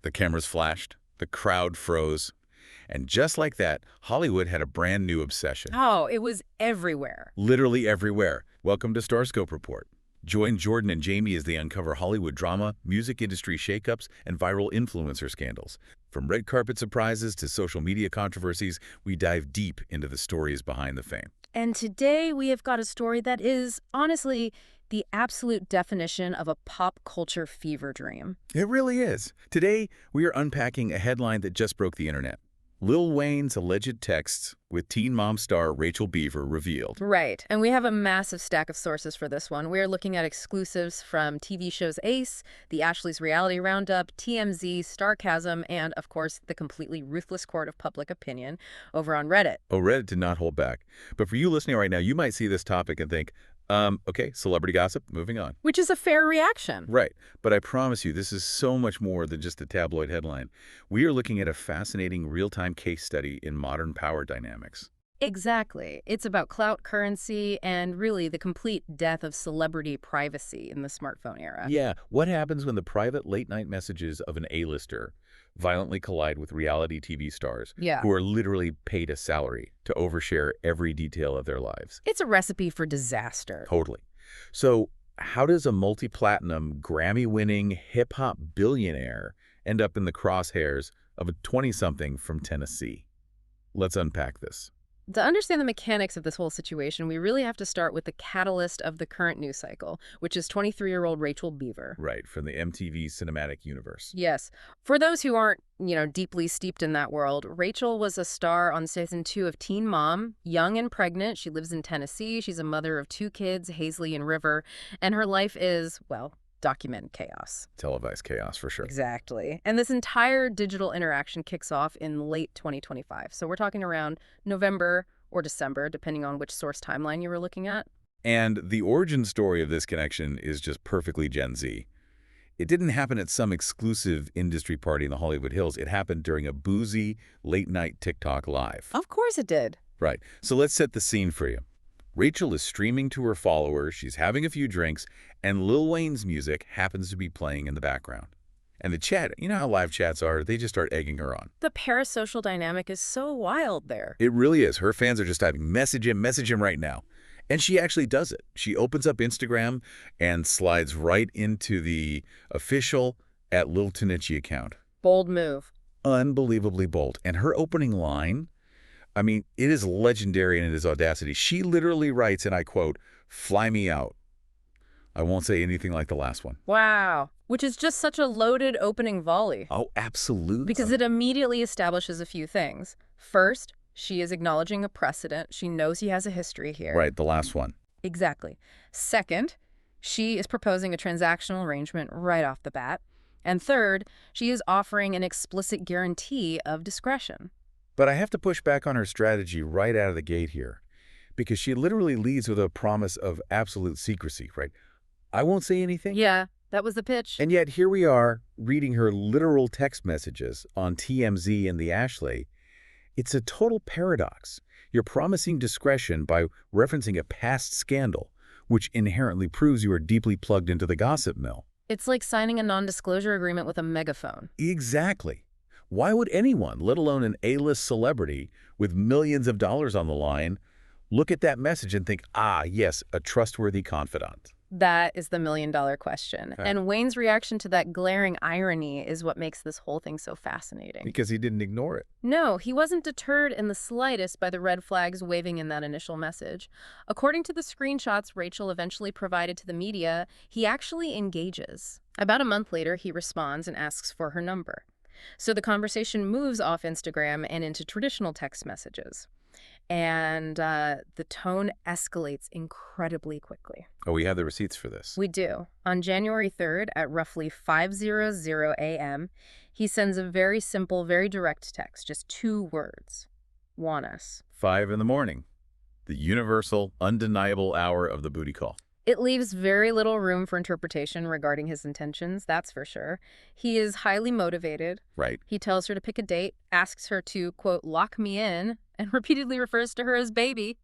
The cameras flashed, the crowd froze, and just like that, Hollywood had a brand new obsession. Oh, it was everywhere. Literally everywhere. Welcome to Starscope Report. Join Jordan and Jamie as they uncover Hollywood drama, music industry shakeups, and viral influencer scandals. From red carpet surprises to social media controversies, we dive deep into the stories behind the fame. And today we have got a story that is, honestly, the absolute definition of a pop culture fever dream. It really is. Today, we are unpacking a headline that just broke the internet. Lil Wayne's alleged texts with Teen Mom star Rachel Beaver revealed. Right, and we have a massive stack of sources for this one. We are looking at exclusives from TV shows Ace, the Ashley's Reality Roundup, TMZ, Starcasm, and, of course, the completely ruthless court of public opinion over on Reddit. Oh, Reddit did not hold back. But for you listening right now, you might see this topic and think, okay, celebrity gossip, moving on. Which is a fair reaction. Right, but I promise you, this is so much more than just a tabloid headline. We are looking at a fascinating real-time case study in modern power dynamics. Exactly. It's about clout currency and really the complete death of celebrity privacy in the smartphone era. Yeah, what happens when the private late-night messages of an A-lister violently collide with reality TV stars who are literally paid a salary to overshare every detail of their lives? It's a recipe for disaster. Totally. So how does a multi-platinum, Grammy-winning hip-hop billionaire end up in the crosshairs of a 20-something from Tennessee? Let's unpack this. To understand the mechanics of this whole situation, we really have to start with the catalyst of the current news cycle, which is 23-year-old Rachel Beaver. Right, from the MTV cinematic universe. Yes. For those who aren't, deeply steeped in that world, Rachel was a star on season 2 of Teen Mom, young and pregnant. She lives in Tennessee. She's a mother of 2 kids, Hazley and River, and her life is, well, documented chaos. Televised chaos, for sure. Exactly. And this entire digital interaction kicks off in late 2025. So we're talking around November or December, depending on which source timeline you were looking at. And the origin story of this connection is just perfectly Gen Z. It didn't happen at some exclusive industry party in the Hollywood Hills. It happened during a boozy, late-night TikTok live. Of course it did. Right. So let's set the scene for you. Rachel is streaming to her followers, she's having a few drinks, and Lil Wayne's music happens to be playing in the background. And the chat, you know how live chats are, they just start egging her on. The parasocial dynamic is so wild there. It really is. Her fans are just typing, message him right now. And she actually does it. She opens up Instagram and slides right into the official @LilTanichi account. Bold move. Unbelievably bold. And her opening line, I mean, it is legendary in its audacity. She literally writes, and I quote, "Fly me out." I won't say anything like the last one. Wow. Which is just such a loaded opening volley. Oh, absolutely. Because it immediately establishes a few things. First, she is acknowledging a precedent. She knows he has a history here. Right, the last one. Exactly. Second, she is proposing a transactional arrangement right off the bat. And third, she is offering an explicit guarantee of discretion. But I have to push back on her strategy right out of the gate here, because she literally leads with a promise of absolute secrecy, right? I won't say anything. Yeah, that was the pitch. And yet here we are reading her literal text messages on TMZ and the Ashley. It's a total paradox. You're promising discretion by referencing a past scandal, which inherently proves you are deeply plugged into the gossip mill. It's like signing a non-disclosure agreement with a megaphone. Exactly. Why would anyone, let alone an A-list celebrity with millions of dollars on the line, look at that message and think, ah, yes, a trustworthy confidant? That is the million-dollar question. Right. And Wayne's reaction to that glaring irony is what makes this whole thing so fascinating. Because he didn't ignore it. No, he wasn't deterred in the slightest by the red flags waving in that initial message. According to the screenshots Rachel eventually provided to the media, he actually engages. About a month later, he responds and asks for her number. So the conversation moves off Instagram and into traditional text messages. And the tone escalates incredibly quickly. Oh, we have the receipts for this. We do. On January 3rd at roughly 5:00 a.m., he sends a very simple, very direct text, just 2 words. Want us. 5 in the morning. The universal, undeniable hour of the booty call. It leaves very little room for interpretation regarding his intentions, that's for sure. He is highly motivated. Right. He tells her to pick a date, asks her to, quote, lock me in, and repeatedly refers to her as baby.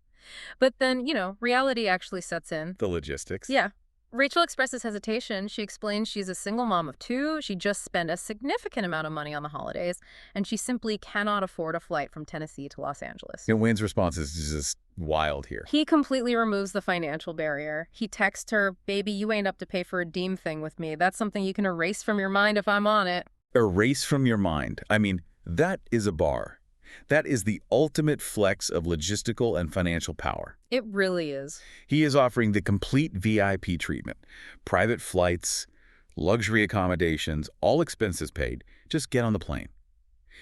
But then, reality actually sets in. The logistics. Yeah. Rachel expresses hesitation. She explains she's a single mom of two, she just spent a significant amount of money on the holidays, and she simply cannot afford a flight from Tennessee to Los Angeles. And Wayne's response is just wild here. He completely removes the financial barrier. He texts her, "Baby, you ain't up to pay for a Deem thing with me. That's something you can erase from your mind if I'm on it." Erase from your mind. I mean, that is a bar. That is the ultimate flex of logistical and financial power. It really is. He is offering the complete VIP treatment. Private flights, luxury accommodations, all expenses paid. Just get on the plane.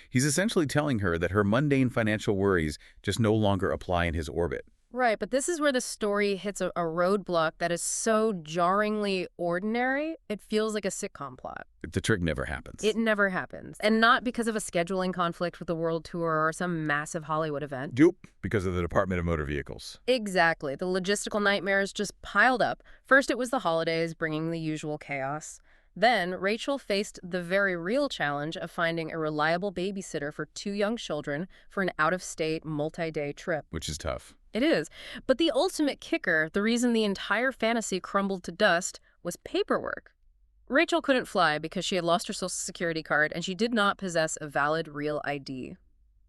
He's essentially telling her that her mundane financial worries just no longer apply in his orbit. Right, but this is where the story hits a roadblock that is so jarringly ordinary, it feels like a sitcom plot. The trick never happens. It never happens. And not because of a scheduling conflict with the world tour or some massive Hollywood event. Nope, because of the Department of Motor Vehicles. Exactly. The logistical nightmares just piled up. First, it was the holidays, bringing the usual chaos. Then, Rachel faced the very real challenge of finding a reliable babysitter for two young children for an out-of-state, multi-day trip. Which is tough. It is. But the ultimate kicker, the reason the entire fantasy crumbled to dust, was paperwork. Rachel couldn't fly because she had lost her Social Security card and she did not possess a valid real ID.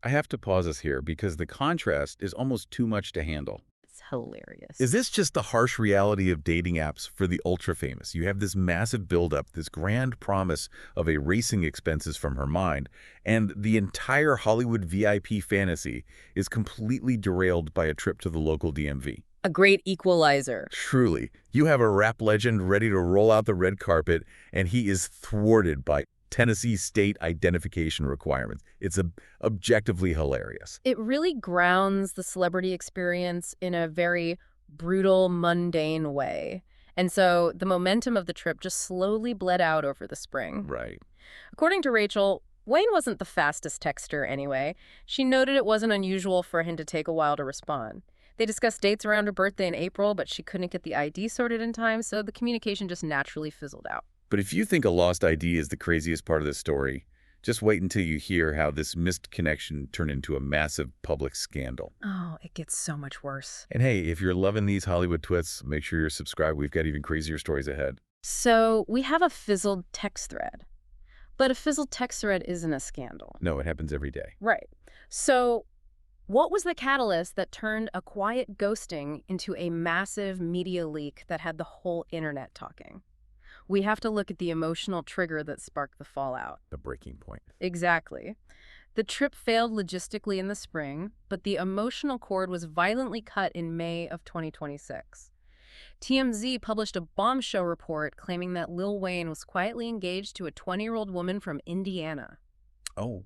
I have to pause us here because the contrast is almost too much to handle. It's hilarious. Is this just the harsh reality of dating apps for the ultra-famous? You have this massive buildup, this grand promise of erasing expenses from her mind, and the entire Hollywood VIP fantasy is completely derailed by a trip to the local DMV. A great equalizer. Truly, you have a rap legend ready to roll out the red carpet, and he is thwarted by Tennessee state identification requirements. It's objectively hilarious. It really grounds the celebrity experience in a very brutal, mundane way. And so the momentum of the trip just slowly bled out over the spring. Right. According to Rachel, Wayne wasn't the fastest texter anyway. She noted it wasn't unusual for him to take a while to respond. They discussed dates around her birthday in April, but she couldn't get the ID sorted in time, so the communication just naturally fizzled out. But if you think a lost ID is the craziest part of this story, just wait until you hear how this missed connection turned into a massive public scandal. Oh, it gets so much worse. And hey, if you're loving these Hollywood twists, make sure you're subscribed. We've got even crazier stories ahead. So we have a fizzled text thread. But a fizzled text thread isn't a scandal. No, it happens every day. Right. So what was the catalyst that turned a quiet ghosting into a massive media leak that had the whole internet talking? We have to look at the emotional trigger that sparked the fallout. The breaking point. Exactly. The trip failed logistically in the spring, but the emotional cord was violently cut in May of 2026. TMZ published a bombshell report claiming that Lil Wayne was quietly engaged to a 20-year-old woman from Indiana. Oh.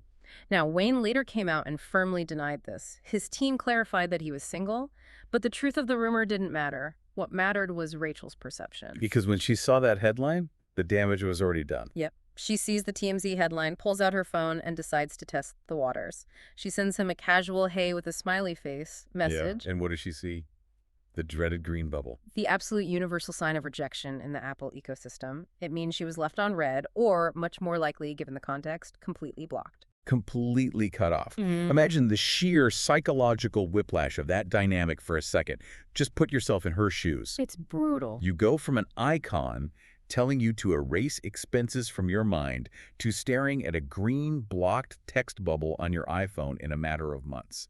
Now, Wayne later came out and firmly denied this. His team clarified that he was single, but the truth of the rumor didn't matter. What mattered was Rachel's perception. Because when she saw that headline, the damage was already done. Yep. She sees the TMZ headline, pulls out her phone, and decides to test the waters. She sends him a casual hey with a smiley face message. Yeah. And what does she see? The dreaded green bubble. The absolute universal sign of rejection in the Apple ecosystem. It means she was left on red, or, much more likely, given the context, completely blocked. Completely cut off. Imagine the sheer psychological whiplash of that dynamic for a second. Just put yourself in her shoes. It's brutal. You go from an icon telling you to erase expenses from your mind to staring at a green blocked text bubble on your iPhone in a matter of months.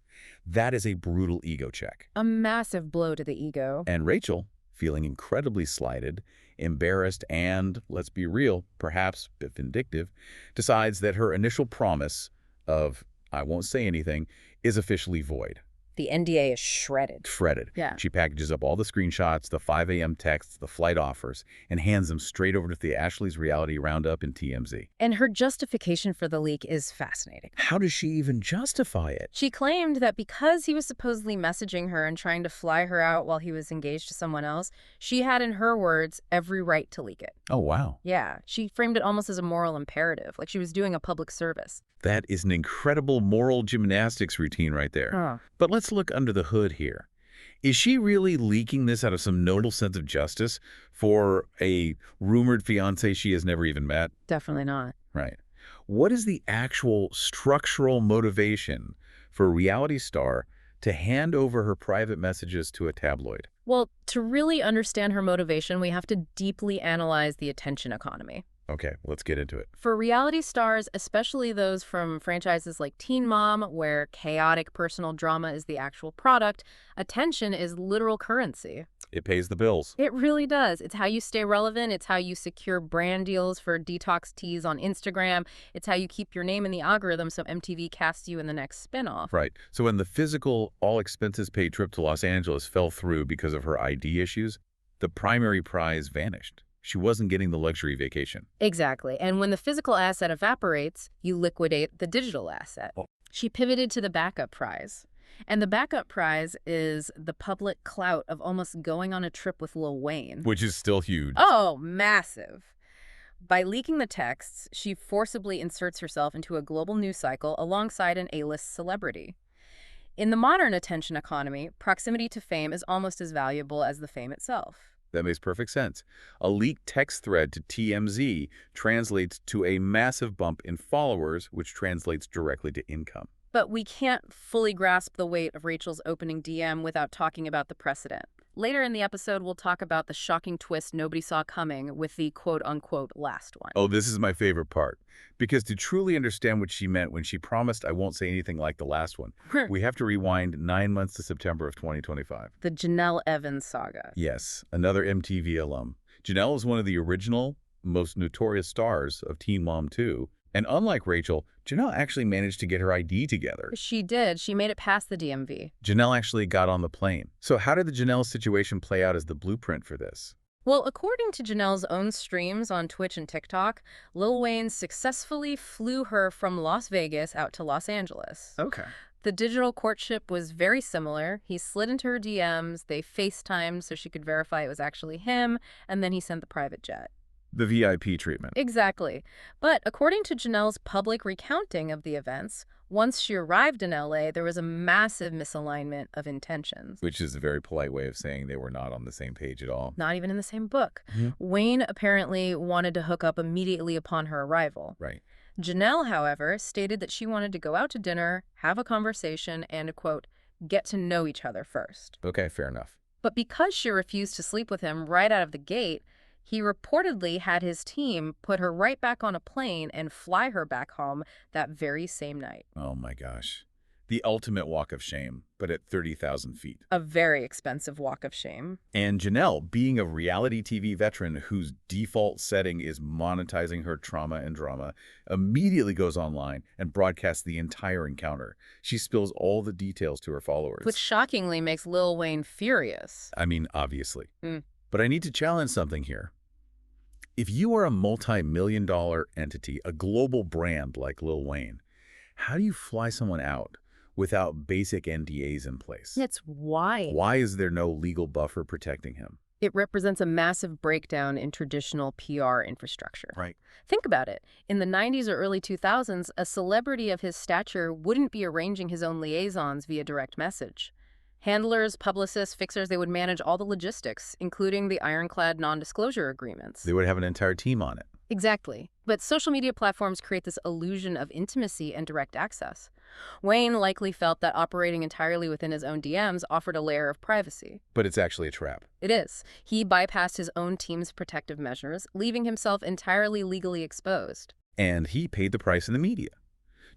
That is a brutal ego check. A massive blow to the ego. And Rachel, feeling incredibly slighted, embarrassed, and, let's be real, perhaps a bit vindictive, decides that her initial promise of, I won't say anything, is officially void. The NDA is shredded. Shredded. Yeah. She packages up all the screenshots, the 5 a.m. texts, the flight offers, and hands them straight over to the Ashley's Reality Roundup in TMZ. And her justification for the leak is fascinating. How does she even justify it? She claimed that because he was supposedly messaging her and trying to fly her out while he was engaged to someone else, she had, in her words, every right to leak it. Oh, wow. Yeah, she framed it almost as a moral imperative, like she was doing a public service. That is an incredible moral gymnastics routine right there. But let's look under the hood here. Is she really leaking this out of some nodal sense of justice for a rumored fiance she has never even met? Definitely not. Right. What is the actual structural motivation for a reality star to hand over her private messages to a tabloid? Well, to really understand her motivation, we have to deeply analyze the attention economy. Okay, let's get into it. For reality stars, especially those from franchises like Teen Mom, where chaotic personal drama is the actual product, attention is literal currency. It pays the bills. It really does. It's how you stay relevant. It's how you secure brand deals for detox teas on Instagram. It's how you keep your name in the algorithm so MTV casts you in the next spinoff. Right. So when the physical, all-expenses-paid trip to Los Angeles fell through because of her ID issues, the primary prize vanished. She wasn't getting the luxury vacation. Exactly. And when the physical asset evaporates, you liquidate the digital asset. Oh. She pivoted to the backup prize. And the backup prize is the public clout of almost going on a trip with Lil Wayne. Which is still huge. Oh, massive. By leaking the texts, she forcibly inserts herself into a global news cycle alongside an A-list celebrity. In the modern attention economy, proximity to fame is almost as valuable as the fame itself. That makes perfect sense. A leaked text thread to TMZ translates to a massive bump in followers, which translates directly to income. But we can't fully grasp the weight of Rachel's opening DM without talking about the precedent. Later in the episode, we'll talk about the shocking twist nobody saw coming with the quote-unquote last one. Oh, this is my favorite part. Because to truly understand what she meant when she promised I won't say anything like the last one, we have to rewind 9 months to September of 2025. The Jenelle Evans saga. Yes, another MTV alum. Jenelle is one of the original, most notorious stars of Teen Mom 2. And unlike Rachel, Jenelle actually managed to get her ID together. She did. She made it past the DMV. Jenelle actually got on the plane. So how did the Jenelle situation play out as the blueprint for this? Well, according to Janelle's own streams on Twitch and TikTok, Lil Wayne successfully flew her from Las Vegas out to Los Angeles. Okay. The digital courtship was very similar. He slid into her DMs, they FaceTimed so she could verify it was actually him, and then he sent the private jet. The VIP treatment. Exactly. But according to Janelle's public recounting of the events, once she arrived in LA, there was a massive misalignment of intentions. Which is a very polite way of saying they were not on the same page at all. Not even in the same book. Mm-hmm. Wayne apparently wanted to hook up immediately upon her arrival. Right. Janelle, however, stated that she wanted to go out to dinner, have a conversation, and, quote, get to know each other first. Okay, fair enough. But because she refused to sleep with him right out of the gate, he reportedly had his team put her right back on a plane and fly her back home that very same night. Oh my gosh. The ultimate walk of shame, but at 30,000 feet. A very expensive walk of shame. And Jenelle, being a reality TV veteran whose default setting is monetizing her trauma and drama, immediately goes online and broadcasts the entire encounter. She spills all the details to her followers. Which shockingly makes Lil Wayne furious. I mean, obviously. But I need to challenge something here. If you are a multi-million-dollar entity, a global brand like Lil Wayne, how do you fly someone out without basic NDAs in place? That's why. Why is there no legal buffer protecting him? It represents a massive breakdown in traditional PR infrastructure. Right. Think about it. In the 90s or early 2000s, a celebrity of his stature wouldn't be arranging his own liaisons via direct message. Handlers, publicists, fixers, they would manage all the logistics, including the ironclad non-disclosure agreements. They would have an entire team on it. Exactly. But social media platforms create this illusion of intimacy and direct access. Wayne likely felt that operating entirely within his own DMs offered a layer of privacy. But it's actually a trap. It is. He bypassed his own team's protective measures, leaving himself entirely legally exposed. And he paid the price in the media.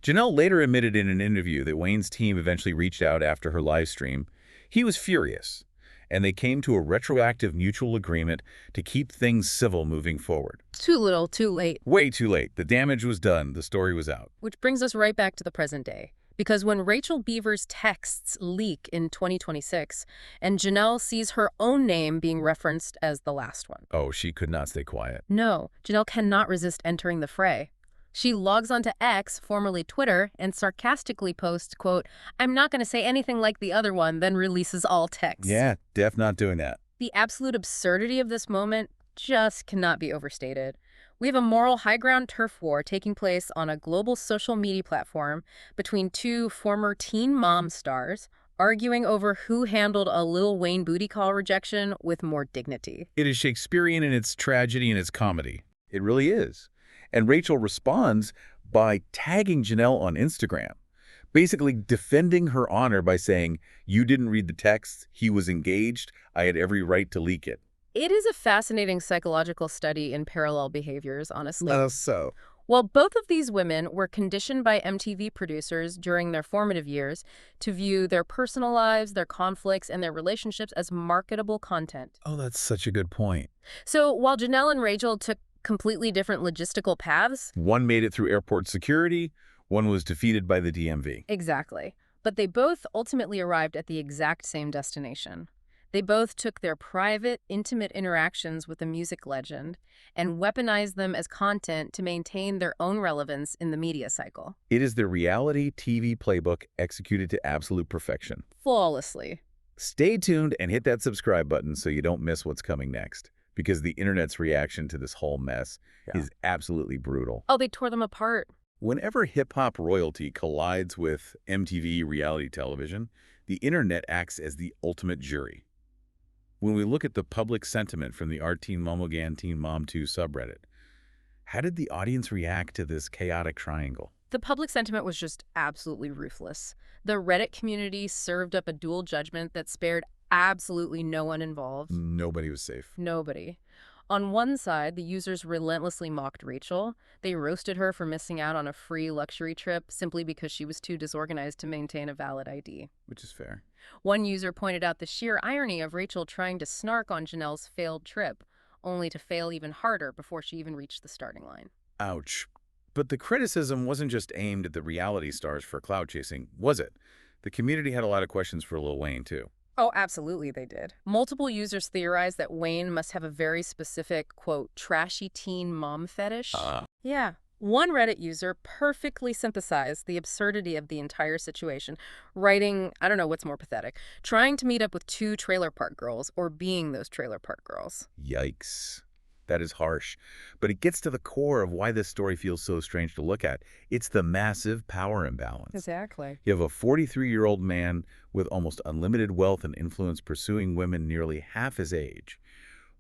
Jenelle later admitted in an interview that Wayne's team eventually reached out after her live stream. He was furious, and they came to a retroactive mutual agreement to keep things civil moving forward. Too little, too late. Way too late. The damage was done. The story was out. Which brings us right back to the present day. Because when Rachel Beaver's texts leak in 2026, and Jenelle sees her own name being referenced as the last one. Oh, she could not stay quiet. No, Jenelle cannot resist entering the fray. She logs onto X, formerly Twitter, and sarcastically posts, quote, I'm not going to say anything like the other one, then releases all texts. Yeah, Def not doing that. The absolute absurdity of this moment just cannot be overstated. We have a moral high ground turf war taking place on a global social media platform between two former Teen Mom stars, arguing over who handled a Lil Wayne booty call rejection with more dignity. It is Shakespearean in its tragedy and its comedy. It really is. And Rachel responds by tagging Jenelle on Instagram. basically defending her honor by saying, you didn't read the text, he was engaged, I had every right to leak it. It is a fascinating psychological study in parallel behaviors, honestly. So. Well, both of these women were conditioned by MTV producers during their formative years to view their personal lives, their conflicts, and their relationships as marketable content. Oh, that's such a good point. So while Jenelle and Rachel took completely different logistical paths. One made it through airport security, one was defeated by the DMV. Exactly. But they both ultimately arrived at the exact same destination. They both took their private, intimate interactions with a music legend and weaponized them as content to maintain their own relevance in the media cycle. It is the reality TV playbook executed to absolute perfection. Flawlessly. Stay tuned and hit that subscribe button so you don't miss what's coming next, because the internet's reaction to this whole mess is absolutely brutal. Oh, they tore them apart. Whenever hip-hop royalty collides with MTV reality television, the internet acts as the ultimate jury. When we look at the public sentiment from the Art Teen Momogan Teen Mom 2 subreddit, how did the audience react to this chaotic triangle? The public sentiment was just absolutely ruthless. The Reddit community served up a dual judgment that spared absolutely no one involved. Nobody was safe. Nobody. On one side, the users relentlessly mocked Rachel. They roasted her for missing out on a free luxury trip simply because she was too disorganized to maintain a valid ID. Which is fair. One user pointed out the sheer irony of Rachel trying to snark on Janelle's failed trip, only to fail even harder before she even reached the starting line. Ouch. But the criticism wasn't just aimed at the reality stars for clout chasing, was it? The community had a lot of questions for Lil Wayne, too. Oh, absolutely they did. Multiple users theorized that Wayne must have a very specific, quote, trashy teen mom fetish. Yeah. One Reddit user perfectly synthesized the absurdity of the entire situation, writing, I don't know what's more pathetic, trying to meet up with two trailer park girls or being those trailer park girls. Yikes. That is harsh. But it gets to the core of why this story feels so strange to look at. It's the massive power imbalance. Exactly. You have a 43-year-old man with almost unlimited wealth and influence pursuing women nearly half his age.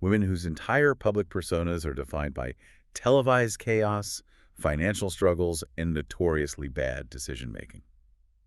Women whose entire public personas are defined by televised chaos, financial struggles, and notoriously bad decision-making.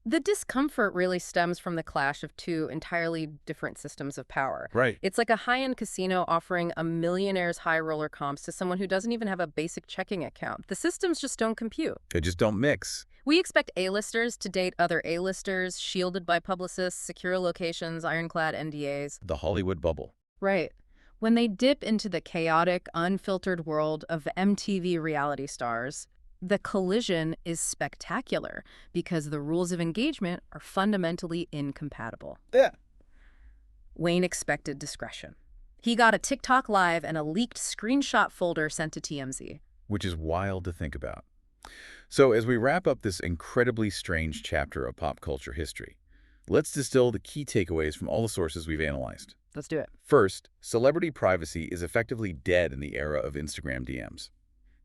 The discomfort really stems from the clash of two entirely different systems of power. Right. It's like a high-end casino offering a millionaire's high roller comps to someone who doesn't even have a basic checking account. The systems just don't compute. They just don't mix. We expect A-listers to date other A-listers, shielded by publicists, secure locations, ironclad NDAs. The Hollywood bubble. Right. When they dip into the chaotic, unfiltered world of MTV reality stars, the collision is spectacular because the rules of engagement are fundamentally incompatible. Yeah. Wayne expected discretion. He got a TikTok Live and a leaked screenshot folder sent to TMZ. Which is wild to think about. So as we wrap up this incredibly strange chapter of pop culture history, let's distill the key takeaways from all the sources we've analyzed. Let's do it. First, celebrity privacy is effectively dead in the era of Instagram DMs.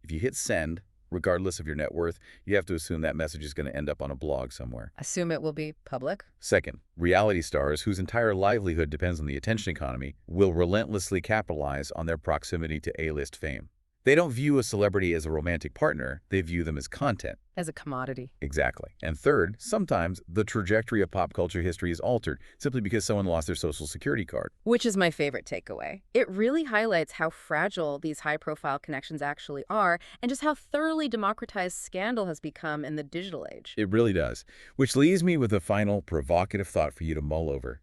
If you hit send, regardless of your net worth, you have to assume that message is going to end up on a blog somewhere. Assume it will be public. Second, reality stars whose entire livelihood depends on the attention economy will relentlessly capitalize on their proximity to A-list fame. They don't view a celebrity as a romantic partner, they view them as content. As a commodity. Exactly. And third, sometimes the trajectory of pop culture history is altered simply because someone lost their social security card. Which is my favorite takeaway. It really highlights how fragile these high-profile connections actually are and just how thoroughly democratized scandal has become in the digital age. It really does. Which leaves me with a final provocative thought for you to mull over.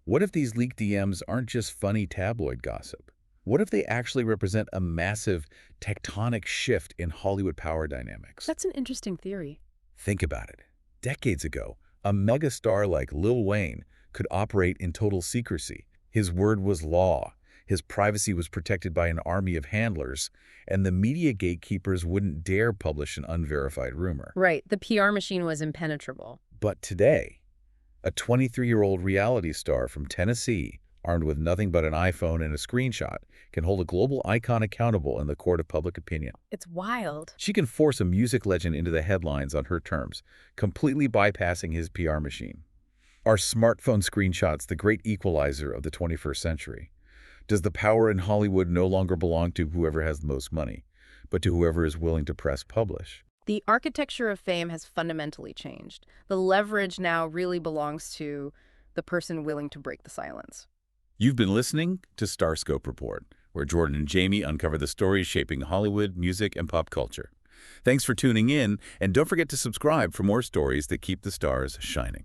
What if these leaked DMs aren't just funny tabloid gossip? What if they actually represent a massive tectonic shift in Hollywood power dynamics? That's an interesting theory. Think about it. Decades ago, a megastar like Lil Wayne could operate in total secrecy. His word was law. His privacy was protected by an army of handlers, and the media gatekeepers wouldn't dare publish an unverified rumor. Right. The PR machine was impenetrable. But today, a 23-year-old reality star from Tennessee, armed with nothing but an iPhone and a screenshot, can hold a global icon accountable in the court of public opinion. It's wild. She can force a music legend into the headlines on her terms, completely bypassing his PR machine. Are smartphone screenshots the great equalizer of the 21st century? Does the power in Hollywood no longer belong to whoever has the most money, but to whoever is willing to press publish? The architecture of fame has fundamentally changed. The leverage now really belongs to the person willing to break the silence. You've been listening to Starscope Report, where Jordan and Jamie uncover the stories shaping Hollywood, music, and pop culture. Thanks for tuning in, and don't forget to subscribe for more stories that keep the stars shining.